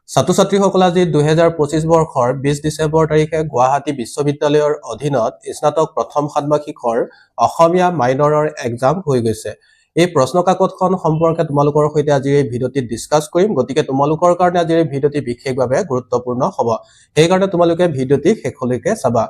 ছাত্ৰ-ছাত্ৰীসকল আজি 2025 বৰ্ষৰ 20 ডিচেম্বৰ তাৰিখে গুৱাহাটী বিশ্ববিদ্যালয়ৰ অধীনত স্নাতক প্ৰথম ষান্মাসিকৰ অসমীয়া মাইনৰৰ এক্সাম হৈ গৈছে। এই প্ৰশ্ন কাকতখন সম্পৰ্কে তোমালোকৰ সৈতে আজি এই ভিডিঅ'টিত ডিসকাস কৰিম। গতিকে তোমালোকৰ কাৰণে আজি এই ভিডিঅ'টি বিশেষভাৱে গুৰুত্বপূৰ্ণ হ'ব। সেইকাৰণে তোমালোকে ভিডিঅ'টি শেষলৈকে চাবা।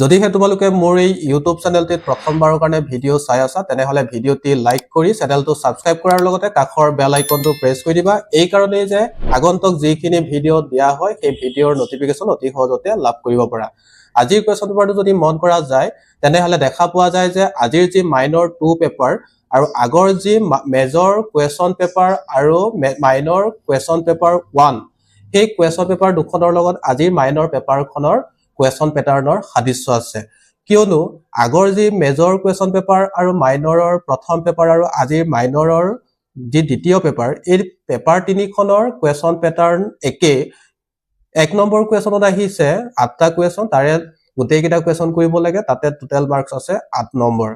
যদিহে তোমালোকে মোৰ এই ইউটিউব চেনেলটিত প্ৰথমবাৰৰ কাৰণে ভিডিঅ' চাই আছা তেনেহলে ভিডিঅ'টি লাইক কৰি চেনেলটো সাবস্ক্ৰাইব কৰাৰ লগতে কাষৰ বেল আইকনটো প্ৰেছ কৰি দিবা। এই কাৰণেই যে আগন্তুক যিখিনি ভিডিঅ' দিয়া হয় সেই ভিডিঅ'ৰ নটিফিকেশ্যন অতি সহজতে লাভ কৰিব পাৰা। আজিৰ কুৱেশ্যন পেপাৰটো যদি মন কৰা যায় তেনেহলে দেখা পোৱা যায় যে আজিৰ যি মাইনৰ 2 পেপাৰ আৰু আগৰ যি মেজৰ কুৱেশ্যন পেপাৰ আৰু মাইনৰ কুৱেশ্যন পেপাৰ 1 সেই কুৱেশ্যন পেপাৰ দুখনৰ লগত আজিৰ মাইনৰ পেপাৰখনৰ কুৱেশ্যন পেটাৰ্নৰ সাদৃশ্য আছে। কিয়নো আগৰ যি মেজৰ কুৱেশ্যন পেপাৰ আৰু মাইনৰৰ প্ৰথম পেপাৰ আৰু আজিৰ মাইনৰৰ যি দ্বিতীয় পেপাৰ এই পেপাৰ তিনিখনৰ কুৱেশ্যন পেটাৰ্ন একে। 1 নম্বৰ কুৱেশ্যনত আহিছে 8টা কুৱেশ্যন, তাৰে গোটেইকেইটা কুৱেশ্যন কৰিব লাগে, তাতে টোটেল মাৰ্কস আছে 8 নম্বৰ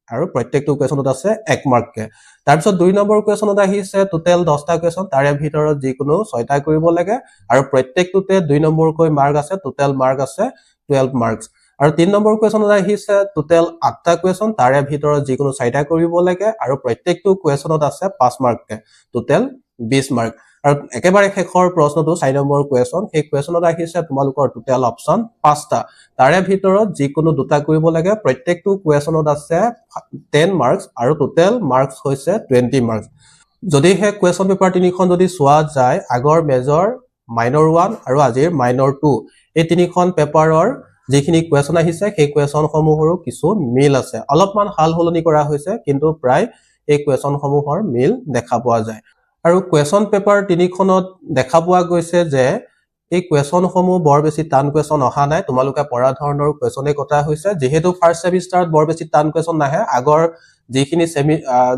আৰু প্ৰত্যেকটো কুৱেশ্যনত আছে 1 মাৰ্ককে। তাৰপিছত 2 নম্বৰ কুৱেশ্যনত আহিছে টোটেল 10টা কুৱেশ্যন, তাৰে ভিতৰত যিকোনো 6টা কৰিব লাগে আৰু প্ৰত্যেকটোতে 2 নম্বৰকৈ মাৰ্ক আছে, টোটেল মাৰ্ক আছে 12 মাৰ্কস। আৰু 3 নম্বৰ কুৱেশ্যনত আহিছে টোটেল 8টা কুৱেশ্যন, তাৰে ভিতৰত যিকোনো 4টা কৰিব লাগে আৰু প্ৰত্যেকটো কুৱেশ্যনত আছে 5 মাৰ্ককে, টোটেল 20 মাৰ্ক। আৰু একেবাৰে শেষৰ প্ৰশ্নটো 4 নম্বৰ কুৱেশ্যন, সেই কুৱেশ্যনত আহিছে তোমালোকৰ টোটেল অপচন 5টা, তাৰে ভিতৰত যিকোনো 2টা কৰিব লাগে, প্ৰত্যেকটো কুৱেশ্যনত আছে 10 মাৰ্কস আৰু টোটেল মাৰ্কস হৈছে 20 মাৰ্কস। যদিহে কুৱেশ্যন পেপাৰ তিনিখন যদি চোৱা যায় আগৰ মেজৰ মাইনৰ 1 আৰু আজিৰ মাইনৰ 2 এই তিনিখন পেপাৰৰ যিখিনি কুৱেশ্যন আহিছে সেই কুৱেশ্যনসমূহৰো কিছু মিল আছে। অলপমান হাল সলনি কৰা হৈছে কিন্তু প্ৰায় এই কুৱেশ্যনসমূহৰ মিল দেখা পোৱা যায়। আৰু কুৱেশ্যন পেপাৰ তিনিখনত দেখা পোৱা গৈছে যে এই কুৱেশ্যনসমূহ বৰ বেছি টান কুৱেশ্যন অহা নাই, তোমালোকে পঢ়া ধৰণৰ কুৱেশ্যনে কটা হৈছে। যিহেতু ফাৰ্ষ্ট সেমিষ্টাৰত বৰ বেছি টান কুৱেশ্যন নাহে, আগৰ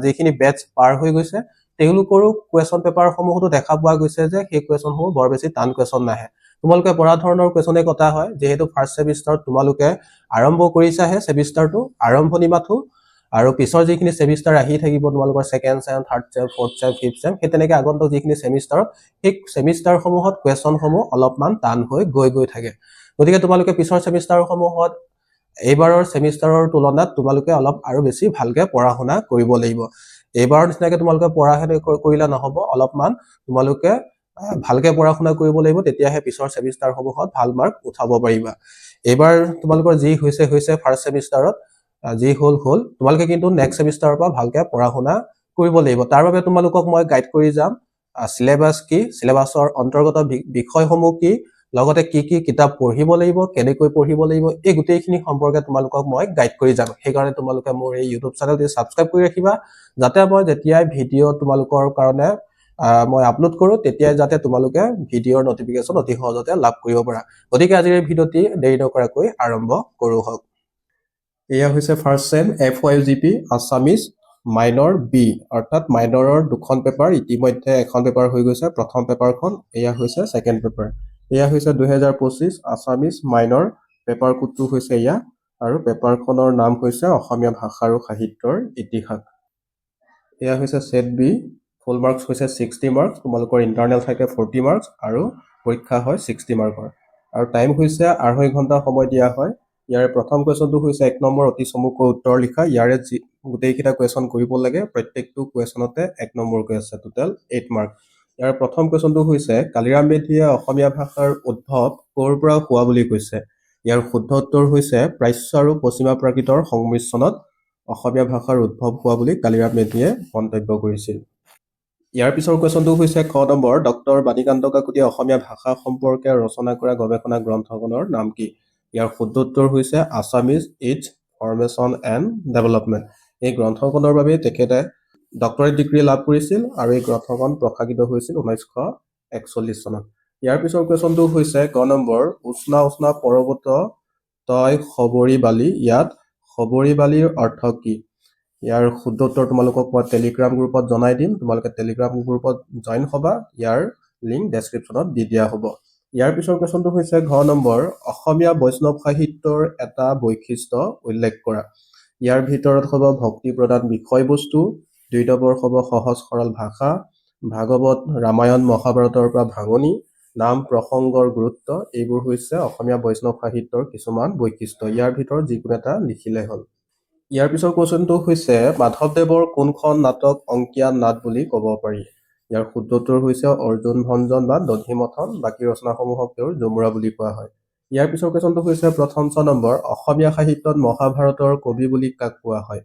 যিখিনি বেটছ পাৰ হৈ গৈছে তেওঁলোকৰো কুৱেশ্যন পেপাৰসমূহতো দেখা পোৱা গৈছে যে সেই কুৱেশ্যনসমূহ বৰ বেছি টান কুৱেশ্যন নাহে। তোমালোকে পঢ়া ধৰণৰ কুৱেশ্যনে কটা হয়, যিহেতু ফাৰ্ষ্ট সেমিষ্টাৰত তোমালোকে আৰম্ভ কৰিছাহে সেমিষ্টাৰটো, আৰম্ভণি মাথো, আৰু পিছৰ যিখিনি সেমিষ্টাৰ আহি থাকিব তোমালোকৰ second same, third same, fourth same, fifth same, সেই তেনেকৈ আগন্তুক যিখিনি সেমিষ্টাৰত সেই সেমিষ্টাৰসমূহত কুৱেশ্যনসমূহ অলপমান টান হৈ গৈ থাকে। গতিকে তোমালোকে পিছৰ সেমিষ্টাৰসমূহত এইবাৰৰ সেমিষ্টাৰৰ তুলনাত তোমালোকে অলপ আৰু বেছি ভালকে পঢ়া শুনা কৰিব লাগিব। এইবাৰৰ নিচিনাকে তোমালোকে পঢ়া শুনা কৰিলে নহব, অলপমান তোমালোকে ভালকে পঢ়া শুনা কৰিব লাগিব, তেতিয়াহে পিছৰ সেমিষ্টাৰসমূহত ভাল মাৰ্ক উঠাব পাৰিবা। এইবাৰ তোমালোকৰ যি হৈছে ফাৰ্ষ্ট সেমিষ্টাৰত, যি হল তোমালোকে কিন্তু নেক্সট সেমিষ্টাৰৰ পৰা ভালকে পঢ়া শুনা কৰিব লাগিব। তাৰ বাবে তোমালোকক মই গাইড কৰি যাম সিলেবাস কি, সিলেবাসৰ অন্তৰ্গত বিষয়সমূহ কি, লগতে কি কিতাপ পঢ়িব লাগিব, কেনেকৈ পঢ়িব লাগিব, এই গোটেইখিনি সম্পৰ্কে তোমালোকক মই গাইড কৰি যাম। সেইকাৰণে তোমালোকে মোৰ এই ইউটিউব চেনেলটি সাবস্ক্ৰাইব কৰি ৰাখিবা, যাতে মই যেতিয়াই ভিডিঅ' তোমালোকৰ কাৰণে মই আপলোড কৰো তেতিয়াই যাতে তোমালোকে ভিডিঅ'ৰ নটিফিকেশ্যন অতি সহজতে লাভ কৰিব পাৰা। গতিকে আজিৰ এই ভিডিঅ'টি দেৰি নকৰাকৈ আৰম্ভ কৰো হওক। এয়া হৈছে first sem FYGP Assamese minor B, অৰ্থাৎ মাইনৰৰ দুখন পেপাৰ, ইতিমধ্যে এখন পেপাৰ হৈ গৈছে প্ৰথম পেপাৰখন, এয়া হৈছে ছেকেণ্ড পেপাৰ। এয়া হৈছে 2025 আছামিজ মাইনৰ পেপাৰ কোডটো হৈছে এয়া, আৰু পেপাৰখনৰ নাম হৈছে অসমীয়া ভাষা আৰু সাহিত্যৰ ইতিহাস। এয়া হৈছে সেট বি, ফুল মাৰ্কস হৈছে 60 মাৰ্কস, তোমালোকৰ ইণ্টাৰনেল থাকে 40 মাৰ্কস আৰু পৰীক্ষা হয় 60 মাৰ্কৰ। আৰু টাইম হৈছে 2.5 ঘণ্টা সময় দিয়া হয়। ইয়াৰে প্ৰথম কুৱেশ্যনটো হৈছে 1 নম্বৰ অতি চমুকৈ উত্তৰ লিখা, ইয়াৰে গোটেইকেইটা কুৱেশ্যন কৰিব লাগে, প্ৰত্যেকটো কুৱেশ্যনতে 1 নম্বৰকৈ আছে, টোটেল 8 মাৰ্ক। ইয়াৰ প্ৰথম কুৱেশ্যনটো হৈছে কালিৰাম মেধিয়ে অসমীয়া ভাষাৰ উদ্ভৱ ক'ৰ পৰা হোৱা বুলি কৈছে। ইয়াৰ শুদ্ধ উত্তৰ হৈছে প্ৰাচ্য আৰু পশ্চিমা প্ৰাকৃতৰ সংমিশ্ৰণত অসমীয়া ভাষাৰ উদ্ভৱ হোৱা বুলি কালিৰাম মেধিয়ে মন্তব্য কৰিছিল। ইয়াৰ পিছৰ কুৱেশ্যনটো হৈছে ক নম্বৰ, ডক্টৰ বাণীকান্ত কাকতিয়ে অসমীয়া ভাষা সম্পৰ্কে ৰচনা কৰা গৱেষণা গ্ৰন্থখনৰ নাম কি। ইয়াৰ শুদ্ধ উত্তৰ হৈছে Assamese its formation and development. এই গ্ৰন্থখনৰ বাবে তেখেতে ডক্টৰেট ডিগ্ৰী লাভ কৰিছিল আৰু এই গ্ৰন্থখন প্ৰকাশিত হৈছিল 1941 চনত। ইয়াৰ পিছৰ কুৱেশ্যনটো হৈছে ক নম্বৰ, উষ্ণা পৰ্বত তই খবৰি বালি, ইয়াত খবৰি বালিৰ অৰ্থ কি। ইয়াৰ শুদ্ধ উত্তৰ তোমালোকক মই টেলিগ্ৰাম গ্ৰুপত জনাই দিম, তোমালোকে টেলিগ্ৰাম গ্ৰুপত জইন হবা, ইয়াৰ লিংক ডেছক্ৰিপশ্যনত দি দিয়া হ'ব। ইয়াৰ পিছৰ কুৱেশ্যনটো হৈছে ঘ নম্বৰ, অসমীয়া বৈষ্ণৱ সাহিত্যৰ এটা বৈশিষ্ট্য উল্লেখ কৰা। ইয়াৰ ভিতৰত হ'ব ভক্তি প্ৰধান বিষয়বস্তু, 2 নম্বৰ হ'ব সহজ সৰল ভাষা, ভাগৱত ৰামায়ণ মহাভাৰতৰ পৰা ভাঙনি, নাম প্ৰসংগৰ গুৰুত্ব, এইবোৰ হৈছে অসমীয়া বৈষ্ণৱ সাহিত্যৰ কিছুমান বৈশিষ্ট্য। ইয়াৰ ভিতৰত যিকোনো এটা লিখিলে হ'ল। ইয়াৰ পিছৰ কুৱেশ্যনটো হৈছে মাধৱদেৱৰ কোনখন নাটক অংকীয়া নাট বুলি ক'ব পাৰি? ইয়াৰ শুদ্ধটোৰ হৈছে অৰ্জুন ভঞ্জন বা দধিমথন। বাকী ৰচনাসমূহক তেওঁৰ ঝুমুৰা বুলি কোৱা হয়। ইয়াৰ পিছৰ কুৱেশ্যনটো হৈছে প্ৰথম 6 নম্বৰ, অসমীয়া সাহিত্যত মহাভাৰতৰ কবি বুলি কাক কোৱা হয়?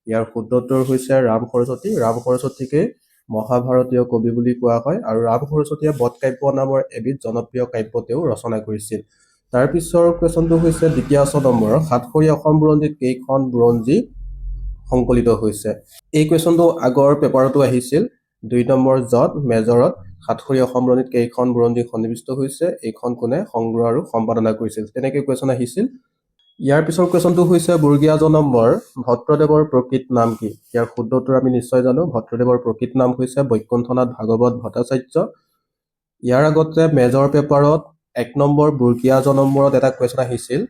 ইয়াৰ শুদ্ধটোৰ হৈছে ৰাম সৰস্বতী। ৰাম সৰস্বতীকে মহাভাৰতীয় কবি বুলি কোৱা হয় আৰু ৰাম সৰস্বতীয়ে বধকাব্য নামৰ এবিধ জনপ্ৰিয় কাব্য তেওঁ ৰচনা কৰিছিল। তাৰ পিছৰ কুৱেশ্যনটো হৈছে দ্বিতীয় 6 নম্বৰ, সাতসৰী অসম বুৰঞ্জীত কেইখন বুৰঞ্জী সংকলিত হৈছে? এই কুৱেশ্যনটো আগৰ পেপাৰতো আহিছিল। 2 নম্বৰ জত মেজৰত সাতসৰী অসম বুৰঞ্জীত কেইখন বুৰঞ্জী সন্নিৱিষ্ট হৈছে, এইখন কোনে সংগ্ৰহ আৰু সম্পাদনা কৰিছিল, তেনেকৈ কুৱেশ্যন আহিছিল। ইয়াৰ পিছৰ কুৱেশ্যনটো হৈছে বৰ্গীয়া জ নম্বৰ, ভট্টদেৱৰ প্ৰকৃত নাম কি? ইয়াৰ শুদ্ধটো আমি নিশ্চয় জানো। ভট্টদেৱৰ প্ৰকৃত নাম হৈছে বৈকুণ্ঠনাথ ভাগৱত ভট্টাচাৰ্য। ইয়াৰ আগতে মেজৰ পেপাৰত 1 নম্বৰ বৰ্গীয়া জ নম্বৰত এটা কুৱেশ্যন আহিছিল,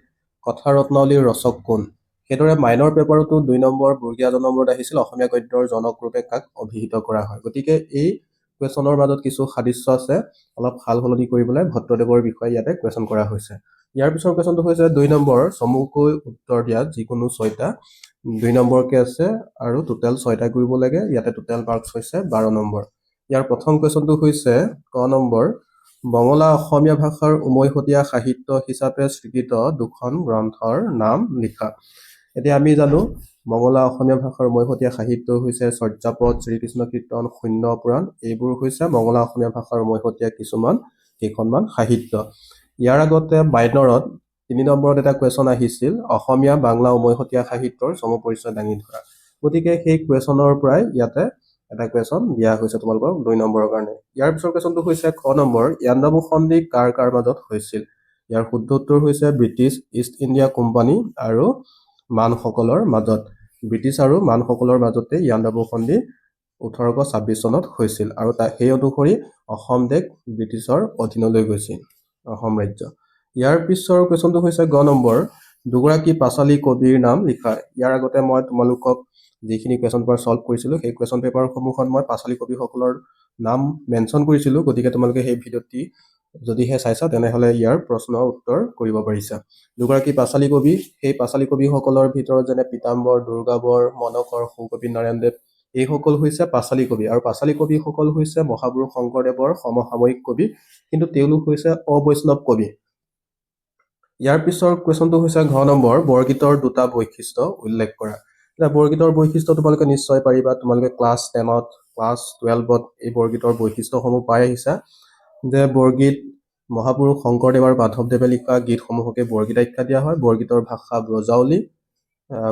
কথা ৰত্নাৱলীৰ ৰচক কোন? সেইদৰে মাইনৰ পেপাৰতো 2 নম্বৰ বৰ্গীয়া জ নম্বৰত আহিছিল, অসমীয়া গদ্যৰ জনক ৰূপে কাক অভিহিত কৰা হয়? গতিকে এই কুৱেশ্যনৰ মাজত কিছু সাদৃশ্য আছে, অলপ সাল সলনি কৰি পেলাই ভট্টদেৱৰ বিষয়ে ইয়াতে কুৱেশ্যন কৰা হৈছে। ইয়াৰ পিছৰ কুৱেশ্যনটো হৈছে 2 নম্বৰ, চমুকৈ উত্তৰ দিয়া যিকোনো 6টা 2 নম্বৰকে আছে আৰু টোটেল 6টা কৰিব লাগে। ইয়াতে টোটেল মাৰ্কছ হৈছে 12 নম্বৰ। ইয়াৰ প্ৰথম কুৱেশ্যনটো হৈছে ক নম্বৰ, বঙলা অসমীয়া ভাষাৰ উমৈহতীয়া সাহিত্য হিচাপে স্বীকৃত 2খন গ্ৰন্থৰ নাম লিখা। এতিয়া আমি জানো বঙলা অসমীয়া ভাষাৰ উমৈহতীয়া সাহিত্য হৈছে চৰ্যাপদ, শ্ৰীকৃষ্ণ কীৰ্তন, শূন্য পুৰাণ। এইবোৰ হৈছে বঙলা অসমীয়া ভাষাৰ উমৈহতীয়া কেইখনমান সাহিত্য। ইয়াৰ আগতে মাইনৰত 3 নম্বৰত এটা কুৱেশ্যন আহিছিল, অসমীয়া বাংলা উমৈহতীয়া সাহিত্যৰ চমু পৰিচয় দাঙি ধৰা। গতিকে সেই কুৱেশ্যনৰ পৰাই ইয়াতে এটা কুৱেশ্যন দিয়া হৈছে তোমালোকক 2 নম্বৰৰ কাৰণে। ইয়াৰ পিছৰ কুৱেশ্যনটো হৈছে খ নম্বৰ, ইয়াণ্ডাবু সন্ধি কাৰ কাৰ মাজত হৈছিল? ইয়াৰ শুদ্ধ উত্তৰ হৈছে ব্ৰিটিছ ইষ্ট ইণ্ডিয়া কোম্পানী আৰু মানসকলৰ মাজত। ব্ৰিটিছ আৰু মানসকলৰ মাজতে ইয়াণ্ডাবু সন্ধি 1826 চনত হৈছিল আৰু সেই অনুসৰি অসম দেশ ব্ৰিটিছৰ অধীনলৈ গৈছিল, অসম ৰাজ্য। ইয়াৰ পিছৰ কুৱেশ্যনটো হৈছে গ নম্বৰ, দুগৰাকী পাঁচালী কবিৰ নাম লিখা। ইয়াৰ আগতে মই তোমালোকক যিখিনি কুৱেশ্যন পেপাৰ ছল্ভ কৰিছিলোঁ, সেই কুৱেশ্যন পেপাৰসমূহত মই পাঁচালী কবিসকলৰ নাম মেনশ্যন কৰিছিলোঁ। গতিকে তোমালোকে সেই ভিডিঅ'টি যদিহে চাইছা তেনেহ'লে ইয়াৰ প্ৰশ্ন উত্তৰ কৰিব পাৰিছা। দুগৰাকী পাঁচালী কবি, সেই পাঁচালী কবিসকলৰ ভিতৰত যেনে পীতাম্বৰ, দুৰ্গাবৰ, মনকৰ, শংকৰদেৱ নাৰায়ণদেৱ, এইসকল হৈছে পাঁচালী কবি। আৰু পাঁচালী কবিসকল হৈছে মহাপুৰুষ শংকৰদেৱৰ সমসাময়িক কবি, কিন্তু তেওঁলোক হৈছে অবৈষ্ণৱ কবি। ইয়াৰ পিছৰ কুৱেশ্যনটো হৈছে ঘ নম্বৰ, বৰগীতৰ 2টা বৈশিষ্ট্য উল্লেখ কৰা। এতিয়া বৰগীতৰ বৈশিষ্ট্য তোমালোকে নিশ্চয় পাৰিবা, তোমালোকে ক্লাছ 10ত, ক্লাছ 12ত এই বৰগীতৰ বৈশিষ্ট্যসমূহ পাই আহিছা, যে বৰগীত মহাপুৰুষ শংকৰদেৱ আৰু মাধৱদেৱে লিখা গীতসমূহকে বৰগীত আখ্যা দিয়া হয়। বৰগীতৰ ভাষা ব্ৰজাৱলী,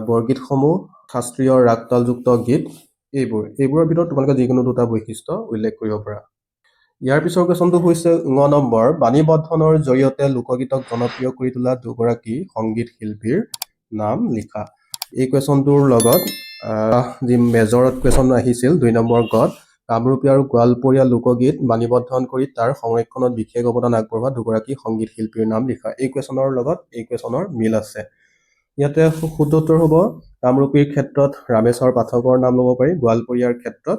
বৰগীতসমূহ শাস্ত্ৰীয় ৰাগ তালযুক্ত গীত। এইবোৰৰ ভিতৰত তোমালোকে যিকোনো 2টা বৈশিষ্ট্য উল্লেখ কৰিব পাৰা। ইয়াৰ পিছৰ কুৱেশ্যনটো হৈছে ঙ নম্বৰ, বাণীবদ্ধনৰ জৰিয়তে লোকগীতক জনপ্ৰিয় কৰি তোলা 2গৰাকী সংগীত শিল্পীৰ নাম লিখা। এই কুৱেশ্যনটোৰ লগত যি মেজৰত কুৱেশ্যন আহিছিল 2 নম্বৰ গত, কামৰূপী আৰু গোৱালপৰীয়া লোকগীত বাণীবদ্ধন কৰি তাৰ সংৰক্ষণত বিশেষ অৱদান আগবঢ়োৱা 2গৰাকী সংগীত শিল্পীৰ নাম লিখা। এই কুৱেশ্যনৰ লগত এই কুৱেশ্যনৰ মিল আছে। ইয়াতে শুদ্ধ উত্তৰ হ'ব, কামৰূপীৰ ক্ষেত্ৰত ৰামেশ্বৰ পাঠকৰ নাম ল'ব পাৰি, গোৱালপৰীয়াৰ ক্ষেত্ৰত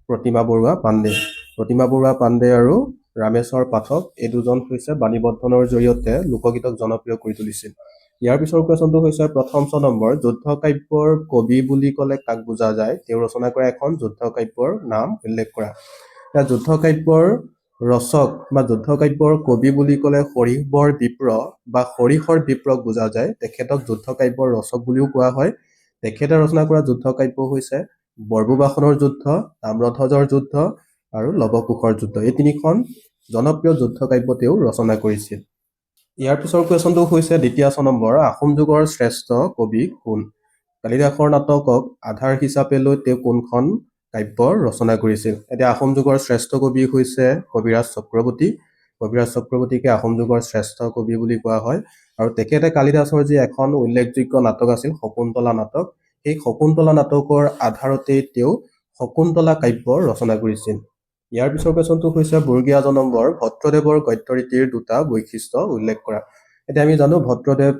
প্ৰতিমা বৰুৱা পাণ্ডে। প্ৰতিমা বৰুৱা পাণ্ডে আৰু ৰামেশ্বৰ পাঠক এই দুজন হৈছে বাণীবদ্ধনৰ জৰিয়তে লোকগীতক জনপ্ৰিয় কৰি তুলিছিল। ইয়াৰ পিছৰ কুৱেশ্যনটো হৈছে প্ৰথম 6 নম্বৰ, যুদ্ধ কাব্যৰ কবি বুলি ক'লে কাক বুজা যায়? তেওঁ ৰচনা কৰা এখন যুদ্ধ কাব্যৰ নাম উল্লেখ কৰা। এতিয়া যুদ্ধ কাব্যৰ ৰচক বা যুদ্ধ কাব্যৰ কবি বুলি ক'লে হৰিবৰ বিপ্ৰ বা হৰিহৰ বিপ্ৰক বুজা যায়। তেখেতক যুদ্ধ কাব্যৰ ৰচক বুলিও কোৱা হয়। তেখেতে ৰচনা কৰা যুদ্ধ কাব্য হৈছে বৰবুবাসনৰ যুদ্ধ, তাম্ৰধ্বজৰ যুদ্ধ আৰু লৱকুশৰ যুদ্ধ। এই 3খন জনপ্ৰিয় যুদ্ধ কাব্য তেওঁ ৰচনা কৰিছিল। ইয়াৰ পিছৰ কুৱেশ্যনটো হৈছে দ্বিতীয় 6 নম্বৰ, আহোম যুগৰ শ্ৰেষ্ঠ কবি কোন? কালিদাসৰ নাটকক আধাৰ হিচাপে লৈ তেওঁ কোনখন কাব্য ৰচনা কৰিছিল? এতিয়া আহোম যুগৰ শ্ৰেষ্ঠ কবি হৈছে কবিৰাজ চক্ৰৱৰ্তী। কবিৰাজ চক্ৰৱৰ্তীকে আহোম যুগৰ শ্ৰেষ্ঠ কবি বুলি কোৱা হয়। আৰু তেখেতে কালিদাসৰ যি এখন উল্লেখযোগ্য নাটক আছিল শকুন্তলা নাটক, সেই শকুন্তলা নাটকৰ আধাৰতেই তেওঁ শকুন্তলা কাব্য ৰচনা কৰিছিল। ইয়াৰ পিছৰ কুৱেশ্যনটো হৈছে বৰ্গীয়া জ নম্বৰ, ভট্টদেৱৰ গদ্যৰীতিৰ 2টা বৈশিষ্ট্য উল্লেখ কৰা। এতিয়া আমি জানো ভট্টদেৱ,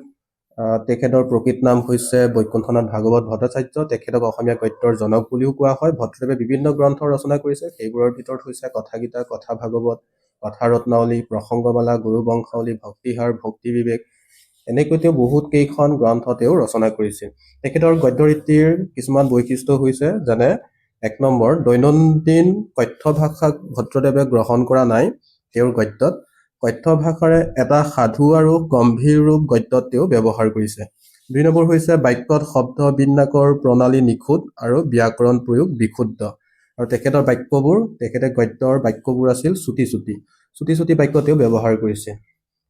তেখেতৰ প্ৰকৃত নাম হৈছে বৈকুণ্ঠনাথ ভাগৱত ভট্টাচাৰ্য। তেখেতক অসমীয়া গদ্যৰ জনক বুলিও কোৱা হয়। ভট্টদেৱে বিভিন্ন গ্ৰন্থ ৰচনা কৰিছে, সেইবোৰৰ ভিতৰত হৈছে কথা গীতা, কথা ভাগৱত, কথা ৰত্নাৱলী, প্ৰসংগমালা, গুৰু বংশাৱলী, ভক্তিহাৰ, ভক্তি বিবেক, এনেকৈ তেওঁ বহুত কেইখন গ্ৰন্থ তেওঁ ৰচনা কৰিছিল। তেখেতৰ গদ্যৰীতিৰ কিছুমান বৈশিষ্ট্য হৈছে যেনে 1 নম্বৰ, দৈনন্দিন কথ্য ভাষাক ভদ্ৰদেৱে গ্ৰহণ কৰা নাই তেওঁৰ গদ্যত। কথ্য ভাষাৰে এটা সাধু আৰু গম্ভীৰ ৰূপ গদ্যত তেওঁ ব্যৱহাৰ কৰিছে। 2 নম্বৰ হৈছে বাক্যত শব্দ বিন্যাসৰ প্ৰণালী নিখুঁত আৰু ব্যাকৰণ প্ৰয়োগ বিশুদ্ধ। আৰু তেখেতে গদ্যৰ বাক্যবোৰ আছিল চুটি চুটি বাক্য তেওঁ ব্যৱহাৰ কৰিছে।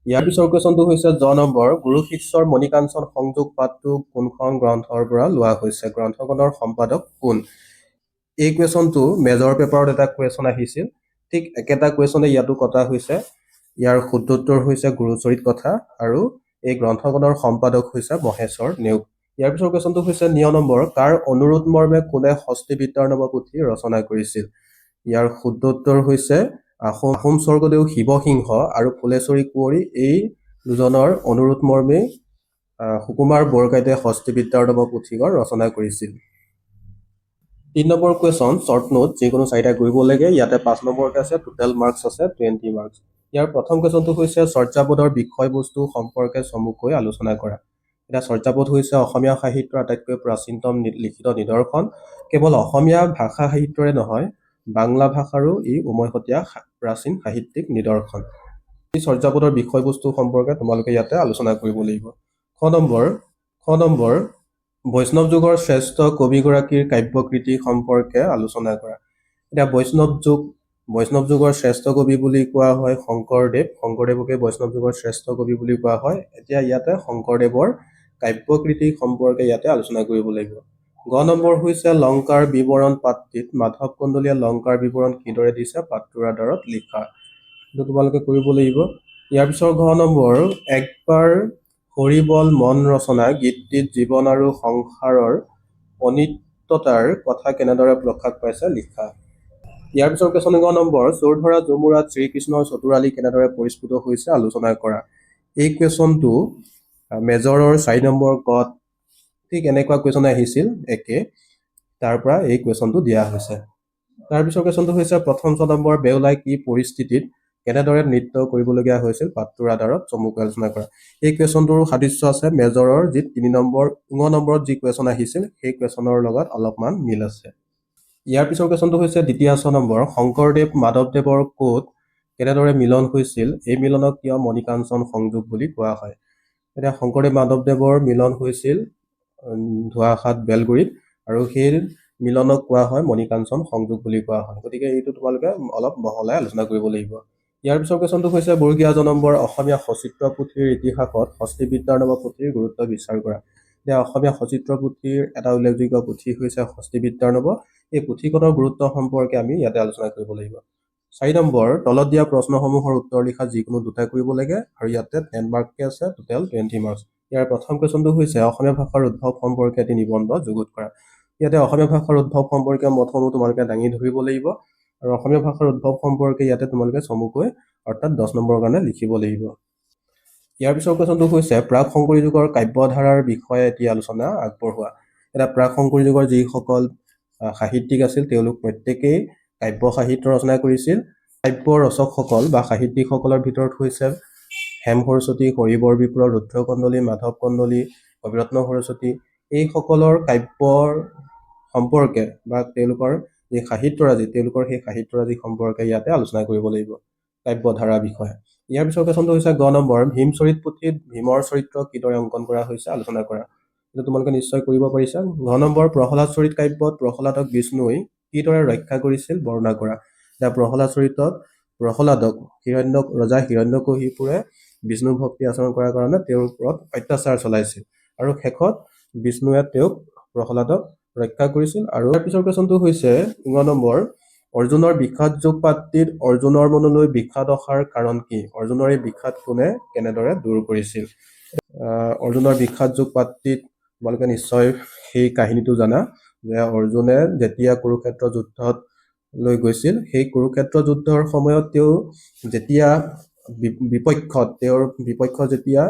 ইয়াৰ পিছৰ কুৱেশ্যনটো হৈছে 10 নম্বৰ, গুৰু শিষ্যৰ মণিকাঞ্চন সংযোগ পাঠটো কোনখন গ্ৰন্থৰ পৰা লোৱা হৈছে? গ্ৰন্থখনৰ সম্পাদক কোন? এই কুৱেশ্যনটো মেজৰ পেপাৰত এটা কুৱেশ্যন আহিছিল। ঠিক একেটা কুৱেশ্যনে ইয়াতো কটা হৈছে। ইয়াৰ শুদ্ধোত্তৰ হৈছে গুৰুচৰিত কথা আৰু এই গ্ৰন্থখনৰ সম্পাদক হৈছে মহেশ্বৰ নেওগ। ইয়াৰ পিছৰ কুৱেশ্যনটো হৈছে 9 নম্বৰ, কাৰ অনুৰোধ মৰ্মে কোনে হস্তি বিদ্যাৰ পুথি ৰচনা কৰিছিল? ইয়াৰ শুদ্ধোত্তৰ হৈছে আহোম স্বৰ্গদেউ শিৱসিংহ আৰু ফুলেশ্বৰী কোঁৱৰী, এই দুজনৰ অনুৰোধ মৰ্মে সুকুমাৰ বৰকাইতে হস্তি বিদ্যাৰ পুথিখন ৰচনা কৰিছিল। 3 নম্বৰ কুৱেশ্যন, শ্বৰ্ট নোট, যিকোনো 4টা কৰিব লাগে। ইয়াতে 5 নম্বৰতে আছে, টোটেল মাৰ্কছ আছে 20 মাৰ্কছ। ইয়াৰ প্ৰথম কুৱেশ্যনটো হৈছে চৰ্যাপদৰ বিষয়বস্তু সম্পৰ্কে চমুকৈ আলোচনা কৰা। এতিয়া চৰ্যাপদ হৈছে অসমীয়া সাহিত্যৰ আটাইতকৈ প্ৰাচীনতম লিখিত নিদৰ্শন। কেৱল অসমীয়া ভাষা সাহিত্যৰে নহয়, বাংলা ভাষাৰো ই উমৈহতীয়া প্ৰাচীন সাহিত্যিক নিদৰ্শন। এই চৰ্যাপদৰ বিষয়বস্তু সম্পৰ্কে তোমালোকে ইয়াতে আলোচনা কৰিব লাগিব। খ নম্বৰ, বৈষ্ণৱ যুগৰ শ্ৰেষ্ঠ কবিগৰাকীৰ কাব্যকৃতি সম্পৰ্কে আলোচনা কৰা। এতিয়া বৈষ্ণৱ যুগৰ শ্ৰেষ্ঠ কবি বুলি কোৱা হয় শংকৰদেৱকে বৈষ্ণৱ যুগৰ শ্ৰেষ্ঠ কবি বুলি কোৱা হয়। এতিয়া ইয়াতে শংকৰদেৱৰ কাব্যকৃতি সম্পৰ্কে ইয়াতে আলোচনা কৰিব লাগিব। গ নম্বৰ হৈছে লংকাৰ বিৱৰণ পাঠটিত মাধৱ কন্দলীয়ে লংকাৰ বিৱৰণ কিদৰে দিছে? পাঠটোৰ আধাৰত লিখা। এইটো তোমালোকে কৰিব লাগিব। ইয়াৰ পিছৰ ঘ নম্বৰ, একবাৰ হৰিবল মন ৰচনা গীতটিত জীৱন আৰু সংসাৰৰ অনিত্যতাৰ কথা কেনেদৰে প্ৰকাশ পাইছে? লিখা। ইয়াৰ পিছৰ কুৱেশ্যন গ নম্বৰ, চোৰ ধৰা যমুৰাত শ্ৰীকৃষ্ণৰ চতুৰালি কেনেদৰে পৰিস্ফুট হৈছে? আলোচনা কৰা। এই কুৱেশ্যনটো মেজৰৰ 4 নম্বৰ কত ঠিক এনেকুৱা কুৱেশ্যন আহিছিল একে, তাৰ পৰা এই কুৱেশ্যনটো দিয়া হৈছে। তাৰপিছৰ কুৱেশ্যনটো হৈছে প্ৰথম 6 নম্বৰ, বেউলাই কি পৰিস্থিতিত কেনেদৰে নৃত্য কৰিবলগীয়া হৈছিল? পাঠটোৰ আধাৰত চমুকৈ আলোচনা কৰা। এই কুৱেশ্যনটোৰ সাদৃশ্য আছে মেজৰৰ যি 3 নম্বৰত যি কুৱেশ্যন আহিছিল সেই কুৱেশ্যনৰ লগত অলপমান মিল আছে। ইয়াৰ পিছৰ কুৱেশ্যনটো হৈছে দ্বিতীয় 6 নম্বৰ, শংকৰদেৱ মাধৱদেৱৰ ক'ত কেনেদৰে মিলন হৈছিল? এই মিলনক কিয় মণিকাঞ্চন সংযোগ বুলি কোৱা হয়? এতিয়া শংকৰদেৱ মাধৱদেৱৰ মিলন হৈছিল ধোৱাখাট বেলগুৰিত আৰু সেই মিলনক কোৱা হয় মণিকাঞ্চন সংযোগ বুলি কোৱা হয়। গতিকে এইটো তোমালোকে অলপ বহলাই আলোচনা কৰিব লাগিব। ইয়াৰ পিছৰ কুৱেশ্যনটো হৈছে বৰ্গীয়া জ নম্বৰ, অসমীয়া সচিত্ৰ পুথিৰ ইতিহাসত হস্তি বিদ্যাৰ পুথিৰ গুৰুত্ব বিচাৰ কৰা। এতিয়া অসমীয়া সচিত্ৰ পুথিৰ এটা উল্লেখযোগ্য পুথি হৈছে হস্তি বিদ্যাৰ এই পুথিখনৰ গুৰুত্ব সম্পৰ্কে আমি ইয়াতে আলোচনা কৰিব লাগিব। 4 নম্বৰ, তলত দিয়া প্ৰশ্নসমূহৰ উত্তৰ লিখা, যিকোনো 2টা কৰিব লাগে আৰু ইয়াতে 10 মাৰ্ককে আছে, টোটেল 20 মাৰ্কছ। ইয়াৰ প্ৰথম কুৱেশ্যনটো হৈছে অসমীয়া ভাষাৰ উদ্ভৱ সম্পৰ্কে এটি নিবন্ধ যুগুত কৰা। ইয়াতে অসমীয়া ভাষাৰ উদ্ভৱ সম্পৰ্কীয় মতসমূহ তোমালোকে দাঙি ধৰিব লাগিব আৰু অসমীয়া ভাষাৰ উদ্ভৱ সম্পৰ্কে ইয়াতে তোমালোকে চমুকৈ অৰ্থাৎ 10 নম্বৰৰ কাৰণে লিখিব লাগিব। ইয়াৰ পিছৰ কুৱেশ্যনটো হৈছে প্ৰাক শংকৰী যুগৰ কাব্যধাৰাৰ বিষয়ে এটি আলোচনা আগবঢ়োৱা। এতিয়া প্ৰাক শংকৰী যুগৰ যিসকল সাহিত্যিক আছিল তেওঁলোক প্ৰত্যেকেই কাব্য সাহিত্য ৰচনা কৰিছিল। কাব্য ৰচকসকল বা সাহিত্যিকসকলৰ ভিতৰত হৈছে হেম সৰস্বতী, হৰিবৰ বিপ্ৰ, ৰুদ্ৰ কন্দলী, মাধৱ কন্দলী, কবিৰত্ন সৰস্বতী, এইসকলৰ কাব্যৰ সম্পৰ্কে বা তেওঁলোকৰ যি সাহিত্যৰাজি সেই সাহিত্যৰাজি সম্পৰ্কে ইয়াতে আলোচনা কৰিব লাগিব কাব্যধাৰা বিষয়ে। ইয়াৰ পিছৰ কুৱেশ্যনটো হৈছে গ নম্বৰ, ভীমচৰিত পুথিত ভীমৰ চৰিত্ৰ কিদৰে অংকন কৰা হৈছে? আলোচনা কৰা। এইটো তোমালোকে নিশ্চয় কৰিব পাৰিছা। ঘ নম্বৰ, প্ৰহ্লাদ চৰিত কাব্যত প্ৰহ্লাদক বিষ্ণুই কিদৰে ৰক্ষা কৰিছিল? বৰ্ণনা কৰা। এতিয়া প্ৰহ্লাদ চৰিতত প্ৰহ্লাদক ৰজা হিৰণ্যকশিপুৰে বিষ্ণু ভক্তি আচৰণ কৰাৰ কাৰণে তেওঁৰ ওপৰত অত্যাচাৰ চলাইছিল আৰু শেষত বিষ্ণুৱে প্ৰহ্লাদক ৰক্ষা কৰিছিল। আৰু ইয়াৰ পিছৰ কুৱেশ্যনটো হৈছে ঙ নম্বৰ, অৰ্জুনৰ বিষাদ যোগ পাঠটিত অৰ্জুনৰ মনলৈ বিষাদ অহাৰ কাৰণ কি? অৰ্জুনৰ এই বিষাদ কোনে কেনেদৰে দূৰ কৰিছিল? অৰ্জুনৰ বিষাদ যোগ পাঠটিত তোমালোকে নিশ্চয় সেই কাহিনীটো জানা যে অৰ্জুনে যেতিয়া কুৰুক্ষেত্ৰ যুদ্ধত লৈ গৈছিল, সেই কুৰুক্ষেত্ৰ যুদ্ধৰ সময়ত তেওঁ যেতিয়া তেওঁৰ বিপক্ষত যেতিয়া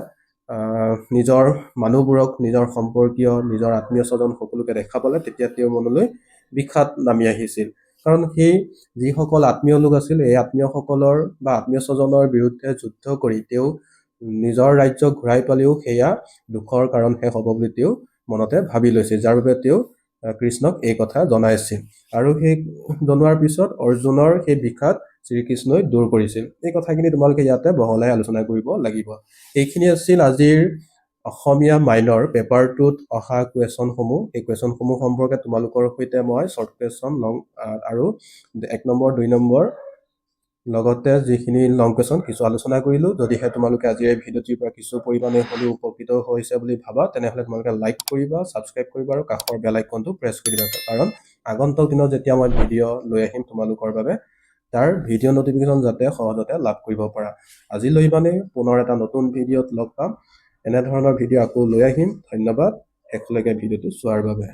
নিজৰ মানুহবোৰক, নিজৰ সম্পৰ্কীয়, নিজৰ আত্মীয় স্বজন সকলোকে দেখা পালে, তেতিয়া তেওঁৰ মনলৈ বিষাদ নামি আহিছিল কাৰণ সেই যিসকল আত্মীয় লোক আছিল এই আত্মীয়সকলৰ বা আত্মীয় স্বজনৰ বিৰুদ্ধে যুদ্ধ কৰি তেওঁ নিজৰ ৰাজ্য ঘূৰাই পালেও সেয়া দুখৰ কাৰণহে হ'ব বুলি তেওঁ মনতে ভাবি লৈছিল, যাৰ বাবে তেওঁ কৃষ্ণক এই কথা জনাইছিল। আৰু সেই জনোৱাৰ পিছত অৰ্জুনৰ সেই বিষাদ শ্ৰীকৃষ্ণই দূৰ কৰিছিল। এই কথাখিনি তোমালোকে ইয়াতে বহলাই আলোচনা কৰিব লাগিব। এইখিনি আছিল আজিৰ অসমীয়া মাইনৰ পেপাৰটোত অহা কুৱেশ্যনসমূহ। এই কুৱেশ্যনসমূহ সম্পৰ্কে তোমালোকৰ সৈতে মই শ্বৰ্ট কুৱেশ্যন আৰু 1 নম্বৰ 2 নম্বৰ লগতে যিখিনি লং কুৱেশ্যন কিছু আলোচনা কৰিলোঁ। যদিহে তোমালোকে আজিৰ এই ভিডিঅ'টিৰ পৰা কিছু পৰিমাণে হ'লেও উপকৃত হৈছে বুলি ভাবা তেনেহ'লে তোমালোকে লাইক কৰিবা, ছাবস্ক্ৰাইব কৰিবা আৰু কাষৰ বেল আইকনটো প্ৰেছ কৰি দিবা, কাৰণ আগন্তুক দিনত যেতিয়া মই ভিডিঅ' লৈ আহিম তোমালোকৰ বাবে তাৰ ভিডিঅ' নটিফিকেশ্যন যাতে সহজতে লাভ কৰিব পাৰা। আজিলৈ ইমানেই, পুনৰ এটা নতুন ভিডিঅ'ত লগ পাম। এনেধৰণৰ ভিডিঅ' আকৌ লৈ আহিম। ধন্যবাদ শেষলৈকে ভিডিঅ'টো চোৱাৰ বাবে।